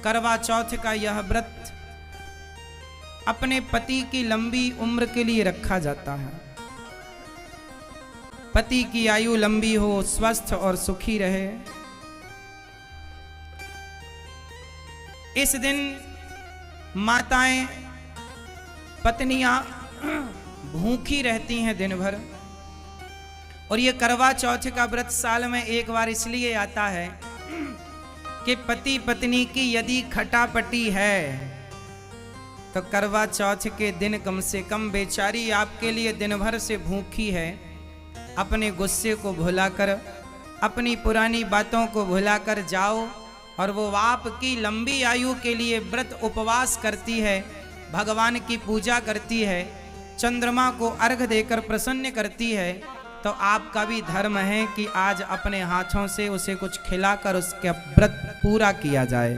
करवा चौथ का यह व्रत अपने पति की लंबी उम्र के लिए रखा जाता है। पति की आयु लंबी हो, स्वस्थ और सुखी रहे। इस दिन माताएं, पत्नियां भूखी रहती हैं दिन भर। और ये करवा चौथ का व्रत साल में एक बार इसलिए आता है कि पति पत्नी की यदि खटापटी है तो करवा चौथ के दिन कम से कम बेचारी आपके लिए दिन भर से भूखी है। अपने गुस्से को भुलाकर, अपनी पुरानी बातों को भुलाकर जाओ और वो आपकी लंबी आयु के लिए व्रत उपवास करती है, भगवान की पूजा करती है, चंद्रमा को अर्घ देकर प्रसन्न करती है। तो आपका भी धर्म है कि आज अपने हाथों से उसे कुछ खिलाकर उसका व्रत पूरा किया जाए।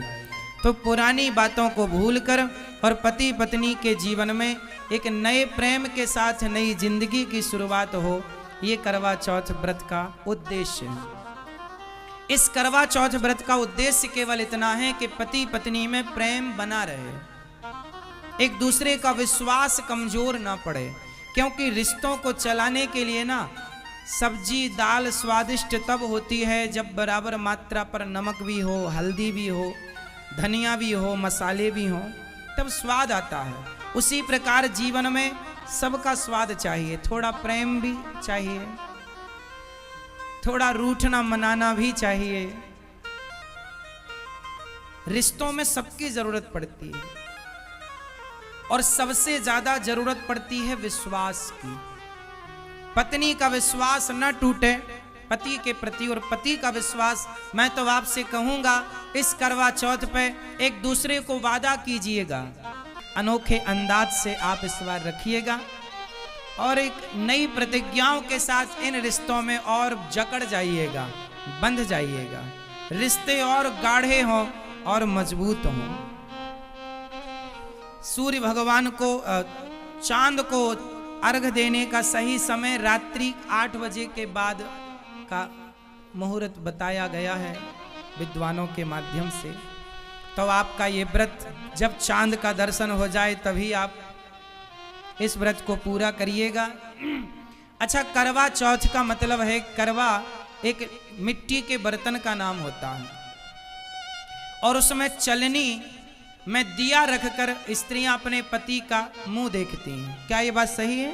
तो पुरानी बातों को भूलकर और पति पत्नी के जीवन में एक नए प्रेम के साथ नई जिंदगी की शुरुआत हो, ये करवा चौथ व्रत का उद्देश्य है। इस करवा चौथ व्रत का उद्देश्य केवल इतना है कि पति पत्नी में प्रेम बना रहे, एक दूसरे का विश्वास कमजोर ना पड़े। क्योंकि रिश्तों को चलाने के लिए ना सब्जी दाल स्वादिष्ट तब होती है जब बराबर मात्रा पर नमक भी हो, हल्दी भी हो, धनिया भी हो, मसाले भी हो, तब स्वाद आता है। उसी प्रकार जीवन में सबका स्वाद चाहिए, थोड़ा प्रेम भी चाहिए, थोड़ा रूठना मनाना भी चाहिए। रिश्तों में सबकी जरूरत पड़ती है और सबसे ज्यादा जरूरत पड़ती है विश्वास की। पत्नी का विश्वास न टूटे पति के प्रति, और पति का विश्वास, मैं तो आपसे कहूंगा इस करवा चौथ पे एक दूसरे को वादा कीजिएगा, अनोखे अंदाज से आप इस बार रखिएगा और एक नई प्रतिज्ञाओं के साथ इन रिश्तों में और जकड़ जाइएगा, बंध जाइएगा, रिश्ते और गाढ़े हों और मजबूत हों। सूर्य भगवान को, चांद को अर्घ देने का सही समय रात्रि 8 बजे के बाद का मुहूर्त बताया गया है विद्वानों के माध्यम से। तो आपका ये व्रत जब चांद का दर्शन हो जाए तभी आप इस व्रत को पूरा करिएगा। अच्छा, करवा चौथ का मतलब है, करवा एक मिट्टी के बर्तन का नाम होता है और उसमें चलनी में दिया रखकर स्त्रियां अपने पति का मुंह देखती हैं। क्या ये बात सही है?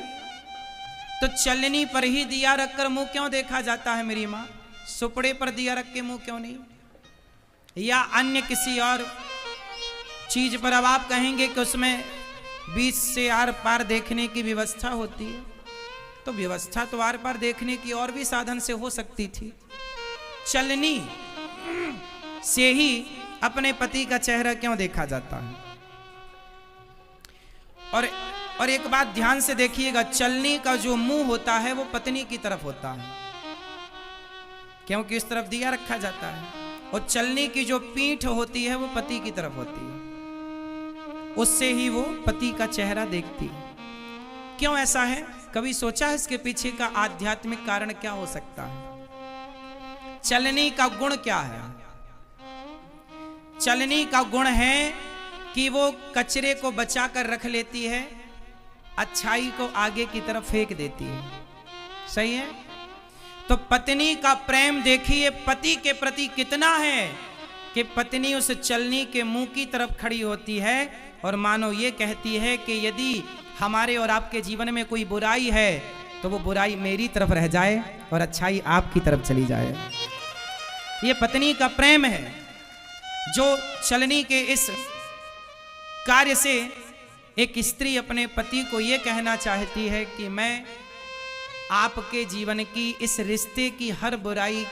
तो चलनी पर ही दिया रखकर मुंह क्यों देखा जाता है मेरी माँ? सुपड़े पर दिया रख के मुंह क्यों नहीं? या अन्य किसी और चीज पर? अब आप कहेंगे कि उसमें बीच से आर पार देखने की व्यवस्था होती है, तो व्यवस्था तो आर पार देखने की और भी साधन से हो सकती थी। चलनी से ही अपने पति का चेहरा क्यों देखा जाता है? और एक बात ध्यान से देखिएगा, चलनी का जो मुंह होता है वो पत्नी की तरफ होता है, क्योंकि इस तरफ दिया रखा जाता है, और चलनी की जो पीठ होती है वो पति की तरफ होती है, उससे ही वो पति का चेहरा देखती है। क्यों ऐसा है? कभी सोचा है इसके पीछे का आध्यात्मिक कारण क्या हो सकता है? चलनी का गुण क्या है? चलनी का गुण है कि वो कचरे को बचा कर रख लेती है, अच्छाई को आगे की तरफ फेंक देती है। सही है? तो पत्नी का प्रेम देखिए पति के प्रति कितना है कि पत्नी उस चलनी के मुंह की तरफ खड़ी होती है और मानो ये कहती है कि यदि हमारे और आपके जीवन में कोई बुराई है तो वो बुराई मेरी तरफ रह जाए और अच्छाई आपकी तरफ चली जाए। ये पत्नी का प्रेम है जो चलनी के इस कार्य से एक स्त्री अपने पति को यह कहना चाहती है कि मैं आपके जीवन की इस रिश्ते की हर बुराई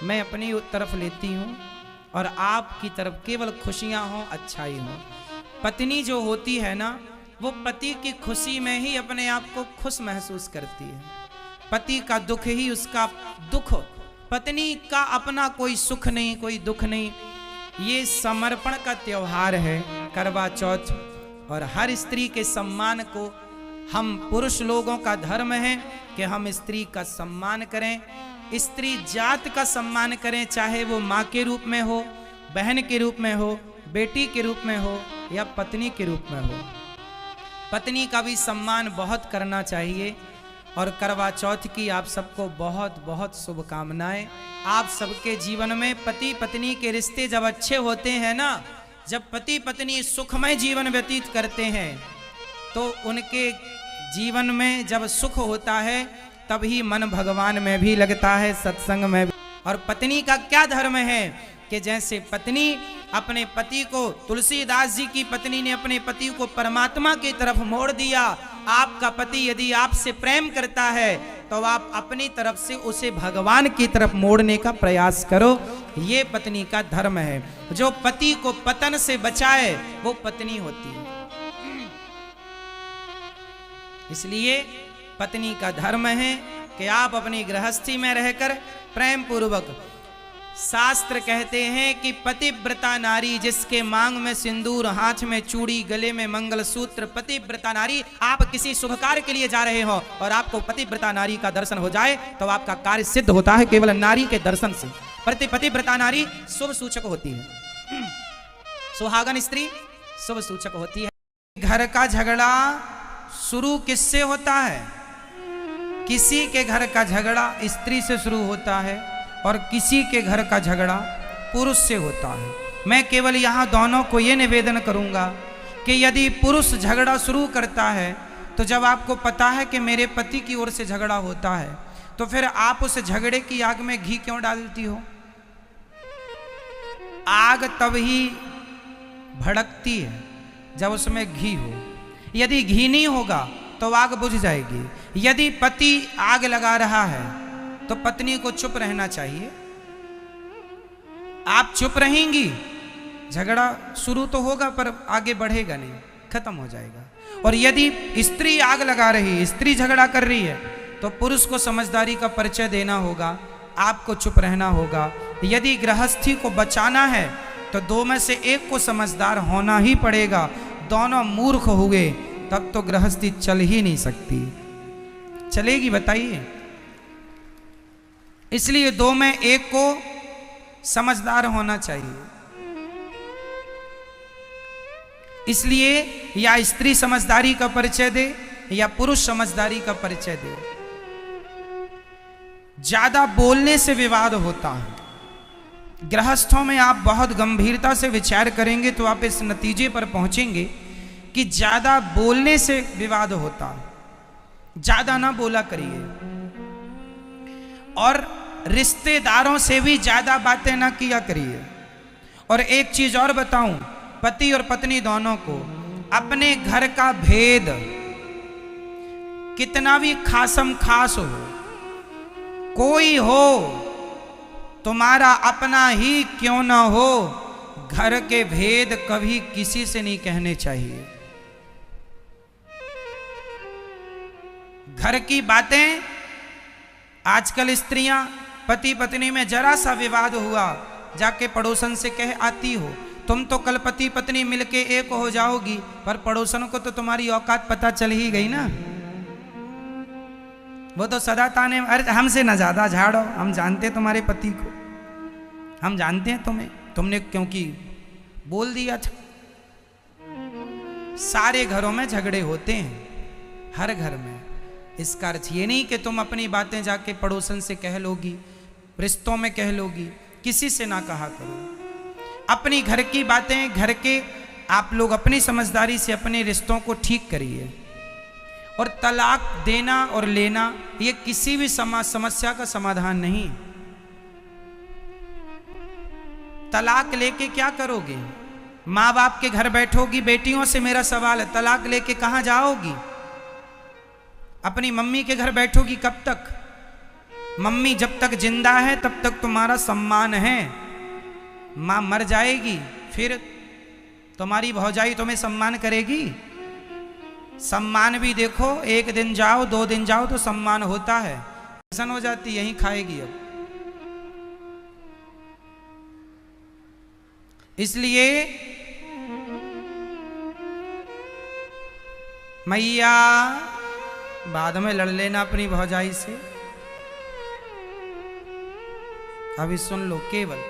मैं अपनी तरफ लेती हूँ और आपकी तरफ केवल खुशियाँ हों, अच्छाई हो। पत्नी जो होती है ना, वो पति की खुशी में ही अपने आप को खुश महसूस करती है। पति का दुख ही उसका दुख, पत्नी का अपना कोई सुख नहीं, कोई दुख नहीं। ये समर्पण का त्योहार है करवा चौथ, और हर स्त्री के सम्मान को हम पुरुष लोगों का धर्म है कि हम स्त्री का सम्मान करें, स्त्री जात का सम्मान करें, चाहे वो माँ के रूप में हो, बहन के रूप में हो, बेटी के रूप में हो या पत्नी के रूप में हो, पत्नी का भी सम्मान बहुत करना चाहिए। और करवा चौथ की आप सबको बहुत बहुत शुभकामनाएं। आप सबके जीवन में पति पत्नी के रिश्ते जब अच्छे होते हैं ना, जब पति पत्नी सुखमय जीवन व्यतीत करते हैं, तो उनके जीवन में जब सुख होता है तभी मन भगवान में भी लगता है, सत्संग में भी। और पत्नी का क्या धर्म है कि जैसे पत्नी अपने पति को, तुलसीदास जी की पत्नी ने अपने पति को परमात्मा की तरफ मोड़ दिया। आपका पति यदि आपसे प्रेम करता है तो आप अपनी तरफ से उसे भगवान की तरफ मोड़ने का प्रयास करो। ये पत्नी का धर्म है। जो पति को पतन से बचाए वो पत्नी होती है। इसलिए पत्नी का धर्म है कि आप अपनी गृहस्थी में रहकर प्रेम पूर्वक, शास्त्र कहते हैं कि पतिव्रता नारी जिसके मांग में सिंदूर, हाथ में चूड़ी, गले में मंगलसूत्र, पतिव्रता नारी। आप किसी शुभ कार्य के लिए जा रहे हो और आपको पतिव्रता नारी का दर्शन हो जाए तो आपका कार्य सिद्ध होता है केवल नारी के दर्शन से। पतिव्रता नारी शुभ सूचक होती है, सुहागन स्त्री शुभ सूचक होती है। घर का झगड़ा शुरू किससे होता है? किसी के घर का झगड़ा स्त्री से शुरू होता है और किसी के घर का झगड़ा पुरुष से होता है। मैं केवल यहाँ दोनों को ये निवेदन करूँगा कि यदि पुरुष झगड़ा शुरू करता है तो जब आपको पता है कि मेरे पति की ओर से झगड़ा होता है तो फिर आप उस झगड़े की आग में घी क्यों डालती हो? आग तब ही भड़कती है जब उसमें घी हो। यदि घी नहीं होगा तो आग बुझ जाएगी। यदि पति आग लगा रहा है तो पत्नी को चुप रहना चाहिए। आप चुप रहेंगी, झगड़ा शुरू तो होगा पर आगे बढ़ेगा नहीं, खत्म हो जाएगा। और यदि स्त्री आग लगा रही है, स्त्री झगड़ा कर रही है, तो पुरुष को समझदारी का परिचय देना होगा, आपको चुप रहना होगा। यदि गृहस्थी को बचाना है तो दो में से एक को समझदार होना ही पड़ेगा। दोनों मूर्ख हुए तब तो गृहस्थी चल ही नहीं सकती। चलेगी बताइए? इसलिए दो में एक को समझदार होना चाहिए। इसलिए या स्त्री समझदारी का परिचय दे या पुरुष समझदारी का परिचय दे। ज्यादा बोलने से विवाद होता है। गृहस्थों में आप बहुत गंभीरता से विचार करेंगे तो आप इस नतीजे पर पहुंचेंगे कि ज्यादा बोलने से विवाद होता है। ज्यादा ना बोला करिए और रिश्तेदारों से भी ज्यादा बातें ना किया करिए। और एक चीज और बताऊं, पति और पत्नी दोनों को अपने घर का भेद कितना भी खासम खास हो, कोई हो, तुम्हारा अपना ही क्यों ना हो, घर के भेद कभी किसी से नहीं कहने चाहिए। घर की बातें आजकल स्त्रियां, पति पत्नी में जरा सा विवाद हुआ जाके पड़ोसन से कह आती हो, तुम तो कल पति पत्नी मिलके एक हो जाओगी, पर पड़ोसन को तो तुम्हारी औकात पता चल ही गई ना। वो तो सदा ताने, अरे हमसे ना ज्यादा झाड़ो, हम जानते हैं तुम्हारे पति को, हम जानते हैं तुम्हें, तुमने क्योंकि बोल दिया था। सारे घरों में झगड़े होते हैं, हर घर में। इसका अर्थ ये नहीं कि तुम अपनी बातें जाके पड़ोसन से कह लोगी, रिश्तों में कह लोगी, किसी से ना कहा करो। अपनी घर की बातें घर के आप लोग अपनी समझदारी से अपने रिश्तों को ठीक करिए। और तलाक देना और लेना ये किसी भी समस्या का समाधान नहीं। तलाक लेके क्या करोगे? माँ बाप के घर बैठोगी? बेटियों से मेरा सवाल है, तलाक लेके कहाँ जाओगी? अपनी मम्मी के घर बैठोगी कब तक? मम्मी जब तक जिंदा है तब तक तुम्हारा सम्मान है। माँ मर जाएगी फिर तुम्हारी भौजाई तुम्हें सम्मान करेगी? सम्मान भी देखो, एक दिन जाओ 2 दिन जाओ तो सम्मान होता है, टेंशन हो जाती, यहीं खाएगी अब। इसलिए मैया बाद में लड़ लेना अपनी भौजाई से, अभी सुन लो। केवल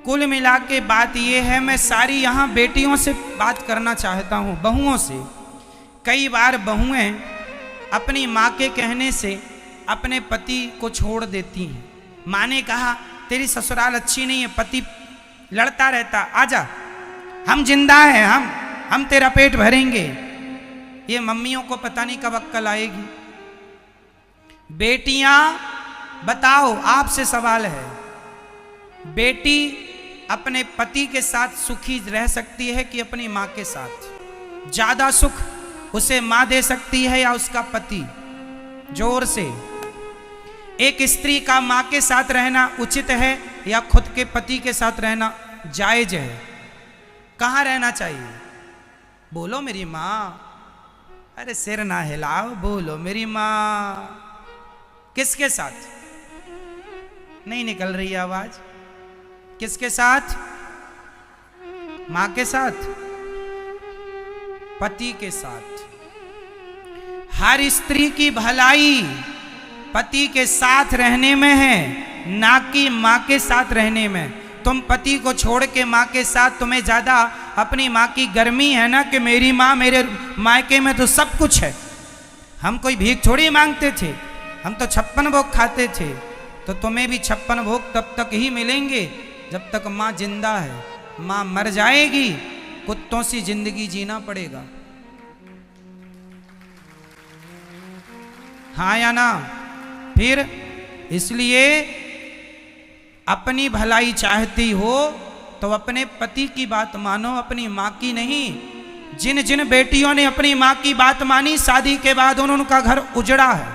कुल मिला के बात ये है, मैं सारी यहाँ बेटियों से बात करना चाहता हूँ, बहुओं से। कई बार बहुएं अपनी माँ के कहने से अपने पति को छोड़ देती हैं। माँ ने कहा तेरी ससुराल अच्छी नहीं है, पति लड़ता रहता, आजा, हम जिंदा हैं, हम तेरा पेट भरेंगे। ये मम्मियों को पता नहीं कब अक्ल आएगी। बेटियां बताओ, आपसे सवाल है, बेटी अपने पति के साथ सुखी रह सकती है कि अपनी मां के साथ? ज्यादा सुख उसे मां दे सकती है या उसका पति? जोर से। एक स्त्री का मां के साथ रहना उचित है या खुद के पति के साथ रहना जायज है? कहां रहना चाहिए? बोलो मेरी मां। अरे सिर ना हिलाओ, बोलो मेरी मां। किसके साथ? नहीं निकल रही आवाज। किसके साथ? मां के साथ, पति के साथ। हर स्त्री की भलाई पति के साथ रहने में है, ना कि मां के साथ रहने में। तुम पति को छोड़ के मां के साथ, तुम्हें ज्यादा अपनी मां की गर्मी है ना कि मेरी मां, मेरे मायके में तो सब कुछ है, हम कोई भीख थोड़ी मांगते थे, हम तो 56 भोग खाते थे। तो तुम्हें भी 56 भोग तब तक ही मिलेंगे जब तक मां जिंदा है। मां मर जाएगी, कुत्तों सी जिंदगी जीना पड़ेगा। हाँ या ना? फिर इसलिए अपनी भलाई चाहती हो तो अपने पति की बात मानो, अपनी मां की नहीं। जिन जिन बेटियों ने अपनी मां की बात मानी, शादी के बाद उनका घर उजड़ा है।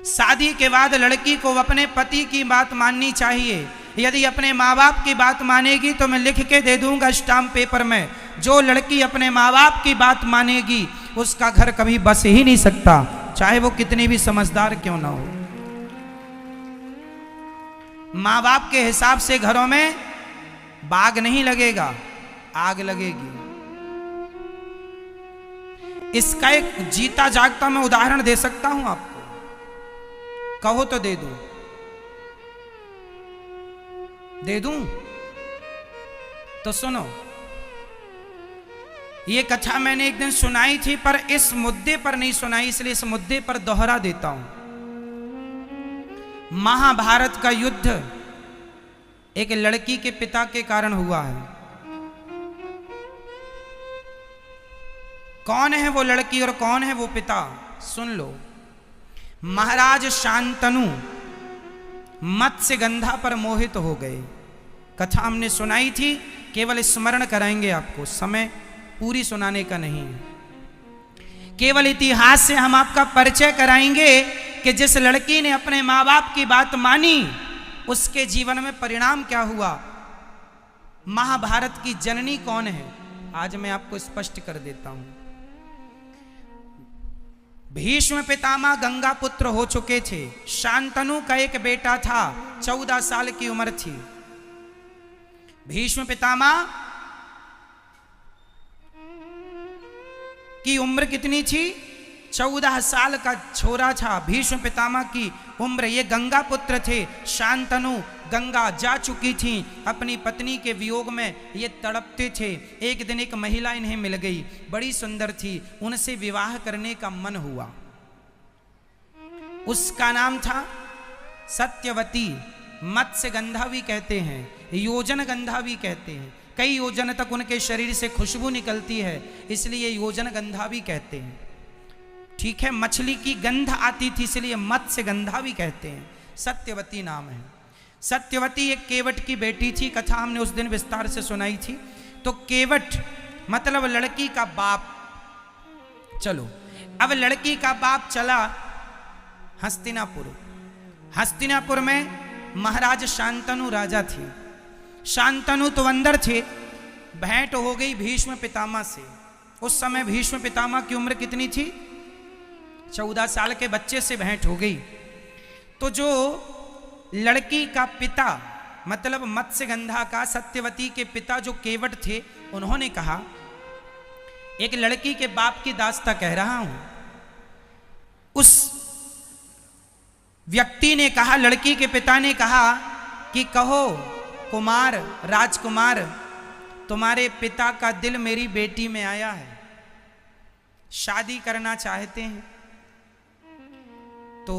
शादी के बाद लड़की को अपने पति की बात माननी चाहिए। यदि अपने माँ बाप की बात मानेगी तो मैं लिख के दे दूंगा स्टाम्प पेपर में, जो लड़की अपने माँ बाप की बात मानेगी उसका घर कभी बस ही नहीं सकता, चाहे वो कितनी भी समझदार क्यों ना हो। माँ बाप के हिसाब से घरों में बाग नहीं लगेगा, आग लगेगी। इसका एक जीता जागता मैं उदाहरण दे सकता हूं आपको, कहो तो दे दूं? दे दूं? तो सुनो, ये कथा मैंने एक दिन सुनाई थी, पर इस मुद्दे पर नहीं सुनाई, इसलिए इस मुद्दे पर दोहरा देता हूं। महाभारत का युद्ध एक लड़की के पिता के कारण हुआ है। कौन है वो लड़की और कौन है वो पिता? सुन लो। महाराज शांतनु मत्स्यगंधा पर मोहित हो गए। कथा हमने सुनाई थी, केवल स्मरण कराएंगे आपको, समय पूरी सुनाने का नहीं है। केवल इतिहास से हम आपका परिचय कराएंगे कि जिस लड़की ने अपने माँ बाप की बात मानी उसके जीवन में परिणाम क्या हुआ। महाभारत की जननी कौन है आज मैं आपको स्पष्ट कर देता हूं। भीष्म पितामह गंगा पुत्र हो चुके थे। शांतनु का एक बेटा था, 14 साल की उम्र थी। भीष्म पितामह की उम्र कितनी थी? 14 साल का छोरा था भीष्म पितामह की उम्र। ये गंगा पुत्र थे। शांतनु गंगा जा चुकी थी, अपनी पत्नी के वियोग में ये तड़पते थे। एक दिन एक महिला इन्हें मिल गई, बड़ी सुंदर थी, उनसे विवाह करने का मन हुआ। उसका नाम था सत्यवती। मत्स्यगंधा भी कहते हैं, योजन गंधा भी कहते हैं। कई योजन तक उनके शरीर से खुशबू निकलती है, इसलिए योजन गंधा भी कहते हैं। ठीक है, मछली की गंध आती थी इसलिए मत्स्यगंधा भी कहते हैं। सत्यवती नाम है। सत्यवती एक केवट की बेटी थी, कथा हमने उस दिन विस्तार से सुनाई थी। तो केवट मतलब लड़की का बाप। चलो, अब लड़की का बाप चला हस्तिनापुर। हस्तिनापुर में महाराज शांतनु राजा थे। शांतनु तो अंदर थे। भेंट हो गई भीष्म पितामह से। उस समय भीष्म पितामह की उम्र कितनी थी? 14 साल के बच्चे से भेंट हो गई। तो जो लड़की का पिता मतलब मत्स्यगंधा का, सत्यवती के पिता जो केवट थे, उन्होंने कहा एक लड़की के बाप की दास्ता कह रहा हूं। उस व्यक्ति ने कहा, लड़की के पिता ने कहा कि कहो कुमार, राजकुमार, तुम्हारे पिता का दिल मेरी बेटी में आया है, शादी करना चाहते हैं। तो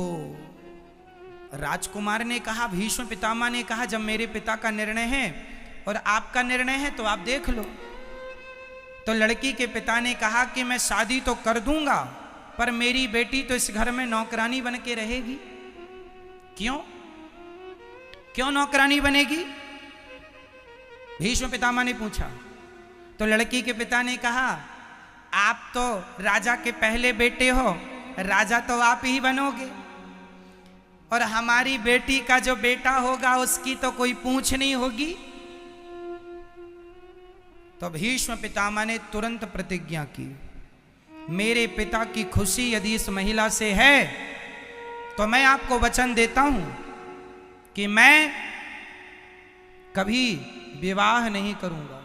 राजकुमार ने कहा, भीष्म पितामह ने कहा, जब मेरे पिता का निर्णय है और आपका निर्णय है तो आप देख लो। तो लड़की के पिता ने कहा कि मैं शादी तो कर दूंगा, पर मेरी बेटी तो इस घर में नौकरानी बन के रहेगी। क्यों क्यों नौकरानी बनेगी? भीष्म पितामह ने पूछा। तो लड़की के पिता ने कहा, आप तो राजा के पहले बेटे हो, राजा तो आप ही बनोगे, और हमारी बेटी का जो बेटा होगा उसकी तो कोई पूछ नहीं होगी। तो भीष्म पितामह ने तुरंत प्रतिज्ञा की, मेरे पिता की खुशी यदि इस महिला से है तो मैं आपको वचन देता हूं कि मैं कभी विवाह नहीं करूंगा,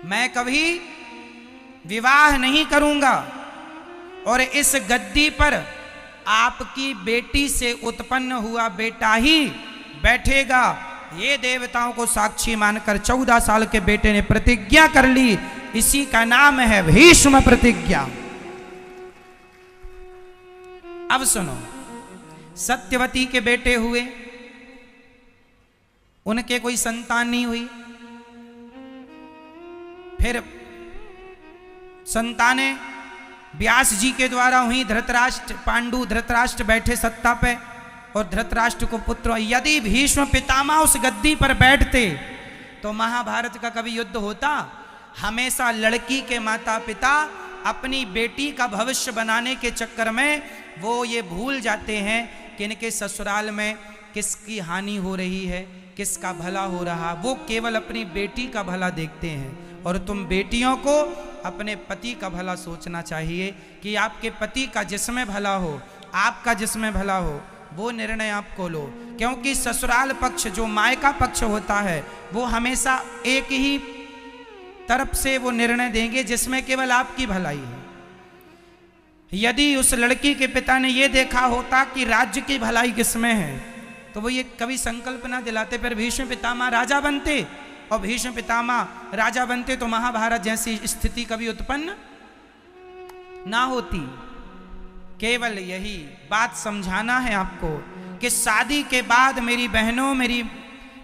मैं कभी विवाह नहीं करूंगा, और इस गद्दी पर आपकी बेटी से उत्पन्न हुआ बेटा ही बैठेगा। ये देवताओं को साक्षी मानकर 14 साल के बेटे ने प्रतिज्ञा कर ली। इसी का नाम है भीष्म प्रतिज्ञा। अब सुनो, सत्यवती के बेटे हुए, उनके कोई संतान नहीं हुई। फिर संतानें व्यास जी के द्वारा हुई। धृतराष्ट्र, पांडु धृतराष्ट्र बैठे सत्ता पे और धृतराष्ट्र को पुत्र। यदि भीष्म पितामह उस गद्दी पर बैठते तो महाभारत का कभी युद्ध होता? हमेशा लड़की के माता पिता अपनी बेटी का भविष्य बनाने के चक्कर में वो ये भूल जाते हैं कि इनके ससुराल में किसकी हानि हो रही है, किसका भला हो रहा। वो केवल अपनी बेटी का भला देखते हैं। और तुम बेटियों को अपने पति का भला सोचना चाहिए कि आपके पति का जिसमें भला हो, आपका जिसमें भला हो, वो निर्णय आपको लो। क्योंकि ससुराल पक्ष, जो मायका पक्ष होता है, वो हमेशा एक ही तरफ से वो निर्णय देंगे जिसमें केवल आपकी भलाई है। यदि उस लड़की के पिता ने ये देखा होता कि राज्य की भलाई किसमें है, तो वो ये कभी संकल्प ना दिलाते, फिर भीष्म पितामह राजा बनते। और भीष्म पितामह राजा बनते तो महाभारत जैसी स्थिति कभी उत्पन्न ना होती। केवल यही बात समझाना है आपको कि शादी के बाद मेरी बहनों, मेरी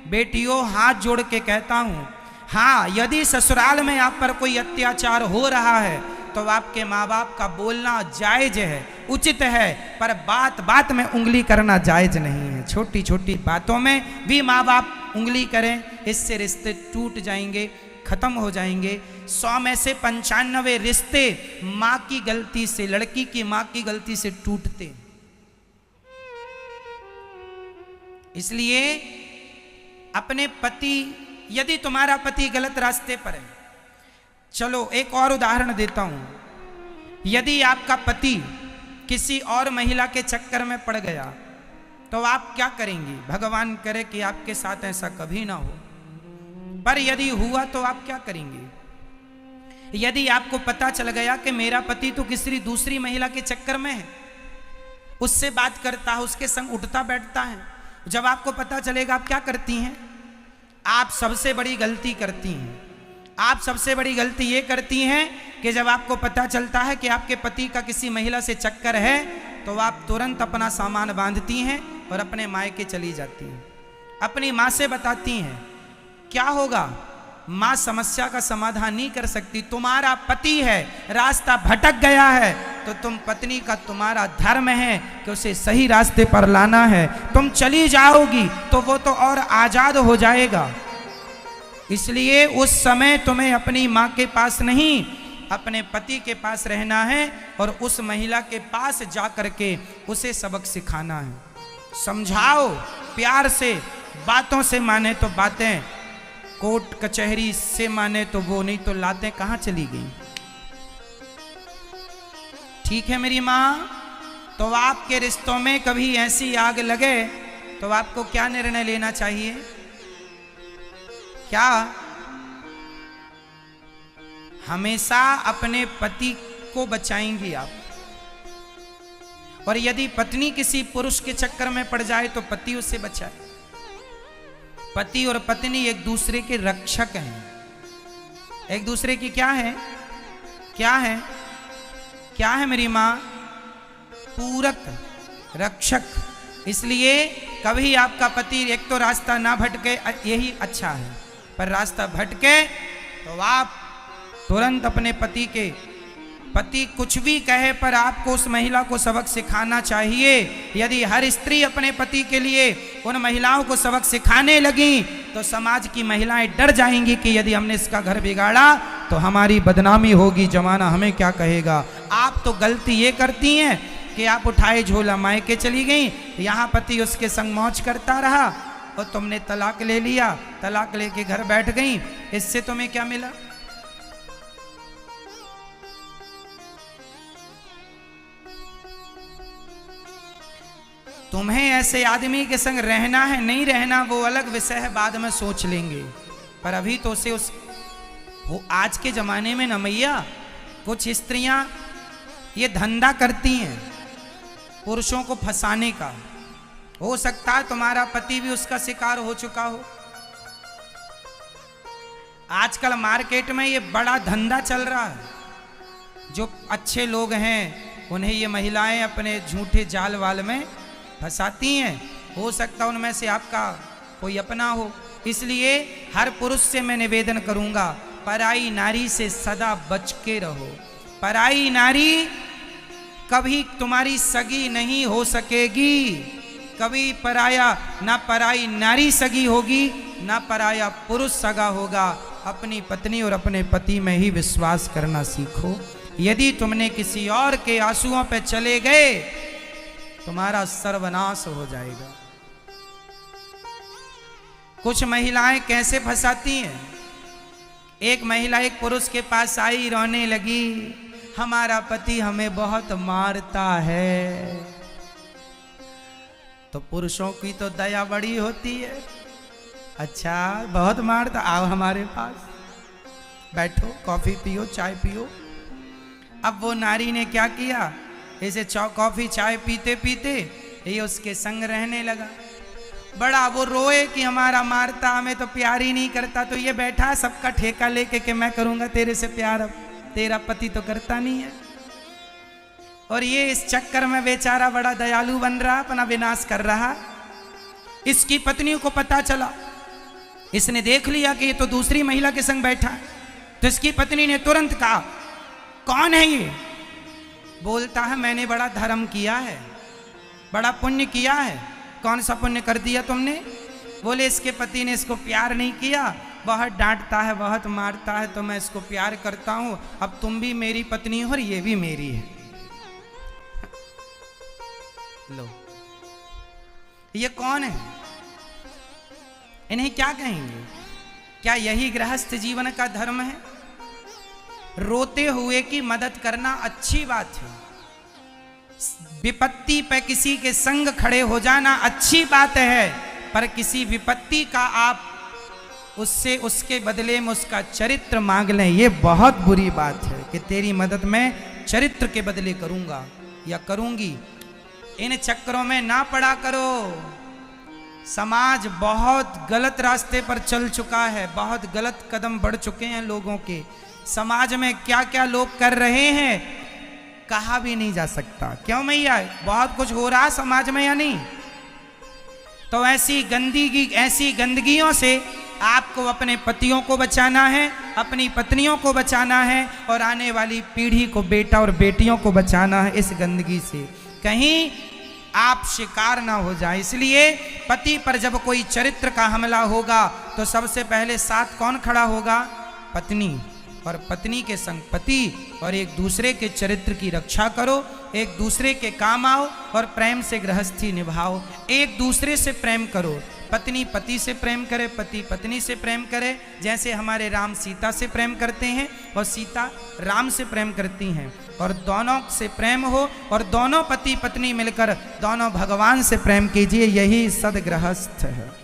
बेटियों, हाथ जोड़ के कहता हूं, हाँ, यदि ससुराल में आप पर कोई अत्याचार हो रहा है तो आपके माँ बाप का बोलना जायज है, उचित है, पर बात बात में उंगली करना जायज नहीं है। छोटी छोटी बातों में भी माँ बाप उंगली करें, इससे रिश्ते टूट जाएंगे, खत्म हो जाएंगे। 100 में से 95 रिश्ते माँ की गलती से, लड़की की माँ की गलती से टूटते। इसलिए अपने पति, यदि तुम्हारा पति गलत रास्ते पर है, चलो एक और उदाहरण देता हूं। यदि आपका पति किसी और महिला के चक्कर में पड़ गया तो आप क्या करेंगी? भगवान करे कि आपके साथ ऐसा कभी ना हो, पर यदि हुआ तो आप क्या करेंगे? यदि आपको पता चल गया कि मेरा पति तो किसी दूसरी महिला के चक्कर में है, उससे बात करता है, उसके संग उठता बैठता है, जब आपको पता चलेगा आप क्या करती हैं? आप सबसे बड़ी गलती करती हैं। आप सबसे बड़ी गलती ये करती हैं कि जब आपको पता चलता है कि आपके पति का किसी महिला से चक्कर है तो आप तुरंत अपना सामान बांधती हैं और अपने मायके चली जाती हैं। अपनी माँ से बताती हैं। क्या होगा? माँ समस्या का समाधान नहीं कर सकती। तुम्हारा पति है, रास्ता भटक गया है, तो तुम पत्नी का, तुम्हारा धर्म है कि उसे सही रास्ते पर लाना है। तुम चली जाओगी तो वो तो और आजाद हो जाएगा। इसलिए उस समय तुम्हें अपनी माँ के पास नहीं, अपने पति के पास रहना है और उस महिला के पास जा करके उसे सबक सिखाना है। समझाओ प्यार से, बातों से माने तो बातें, कोर्ट कचहरी से माने तो वो, नहीं तो लातें कहाँ चली गई। ठीक है मेरी माँ? तो आपके रिश्तों में कभी ऐसी आग लगे तो आपको क्या निर्णय लेना चाहिए? क्या हमेशा अपने पति को बचाएंगी आप, और यदि पत्नी किसी पुरुष के चक्कर में पड़ जाए तो पति उससे बचाए। पति और पत्नी एक दूसरे के रक्षक हैं। एक दूसरे की क्या है, क्या है, क्या है मेरी माँ? पूरक, रक्षक। इसलिए कभी आपका पति एक तो रास्ता ना भटके, यही अच्छा है, पर रास्ता भटके तो आप तुरंत अपने पति कुछ भी कहे पर आपको उस महिला को सबक सिखाना चाहिए। यदि हर स्त्री अपने पति के लिए उन महिलाओं को सबक सिखाने लगी तो समाज की महिलाएं डर जाएंगी कि यदि हमने इसका घर बिगाड़ा तो हमारी बदनामी होगी, जमाना हमें क्या कहेगा। आप तो गलती ये करती हैं कि आप उठाए झोला मायके चली गई, यहाँ पति उसके संग मौज करता रहा और तुमने तलाक ले लिया, तलाक लेके घर बैठ गई। इससे तुम्हें क्या मिला? तुम्हें ऐसे आदमी के संग रहना है नहीं रहना वो अलग विषय है, बाद में सोच लेंगे, पर अभी तो उसे वो आज के जमाने में न मैया कुछ स्त्रियां ये धंधा करती हैं पुरुषों को फंसाने का। हो सकता है तुम्हारा पति भी उसका शिकार हो चुका हो। आजकल मार्केट में ये बड़ा धंधा चल रहा है। जो अच्छे लोग हैं उन्हें ये महिलाएं अपने झूठे जाल वाल में फंसाती हैं। हो सकता है उनमें से आपका कोई अपना हो। इसलिए हर पुरुष से मैं निवेदन करूंगा, पराई नारी से सदा बच के रहो। पराई नारी कभी तुम्हारी सगी नहीं हो सकेगी। कभी ना पराई नारी सगी होगी, ना पराया पुरुष सगा होगा। अपनी पत्नी और अपने पति में ही विश्वास करना सीखो। यदि तुमने किसी और के आंसुओं पे चले गए तुम्हारा सर्वनाश हो जाएगा। कुछ महिलाएं कैसे फंसाती हैं? एक महिला एक पुरुष के पास आई, रोने लगी, हमारा पति हमें बहुत मारता है। तो पुरुषों की तो दया बड़ी होती है। अच्छा बहुत मारता, आओ हमारे पास बैठो, कॉफी पियो, चाय पियो। अब वो नारी ने क्या किया, इसे कॉफी चाय पीते पीते ये उसके संग रहने लगा। बड़ा वो रोए कि हमारा मारता, हमें तो प्यार ही नहीं करता। तो ये बैठा सबका ठेका लेके कि मैं करूंगा तेरे से प्यार, अब तेरा पति तो करता नहीं है। और ये इस चक्कर में बेचारा बड़ा दयालु बन रहा, अपना विनाश कर रहा। इसकी पत्नी को पता चला, इसने देख लिया कि ये तो दूसरी महिला के संग बैठा है। तो इसकी पत्नी ने तुरंत कहा, कौन है ये? बोलता है मैंने बड़ा धर्म किया है, बड़ा पुण्य किया है। कौन सा पुण्य कर दिया तुमने? बोले इसके पति ने इसको प्यार नहीं किया, बहुत डांटता है, बहुत मारता है, तो मैं इसको प्यार करता हूं। अब तुम भी मेरी पत्नी हो और ये भी मेरी है। लो ये कौन है? इन्हें क्या कहेंगे? क्या यही गृहस्थ जीवन का धर्म है? रोते हुए की मदद करना अच्छी बात है, विपत्ति पे किसी के संग खड़े हो जाना अच्छी बात है, पर किसी विपत्ति का आप उससे उसके बदले में उसका चरित्र मांग लें, ये बहुत बुरी बात है कि तेरी मदद मैं चरित्र के बदले करूंगा या करूंगी। इन चक्करों में ना पड़ा करो। समाज बहुत गलत रास्ते पर चल चुका है, बहुत गलत कदम बढ़ चुके हैं लोगों के। समाज में क्या क्या लोग कर रहे हैं कहा भी नहीं जा सकता। क्यों मैया, बहुत कुछ हो रहा समाज में या नहीं? तो ऐसी गंदगियों से आपको अपने पतियों को बचाना है, अपनी पत्नियों को बचाना है और आने वाली पीढ़ी को, बेटा और बेटियों को बचाना है इस गंदगी से, कहीं आप शिकार ना हो जाए। इसलिए पति पर जब कोई चरित्र का हमला होगा तो सबसे पहले साथ कौन खड़ा होगा? पत्नी। और पत्नी के संग पति, और एक दूसरे के चरित्र की रक्षा करो, एक दूसरे के काम आओ और प्रेम से गृहस्थी निभाओ। एक दूसरे से प्रेम करो, पत्नी पति से प्रेम करे, पति पत्नी से प्रेम करे। जैसे हमारे राम सीता से प्रेम करते हैं और सीता राम से प्रेम करती हैं, और दोनों से प्रेम हो और दोनों पति पत्नी मिलकर दोनों भगवान से प्रेम कीजिए, यही सदगृहस्थ है।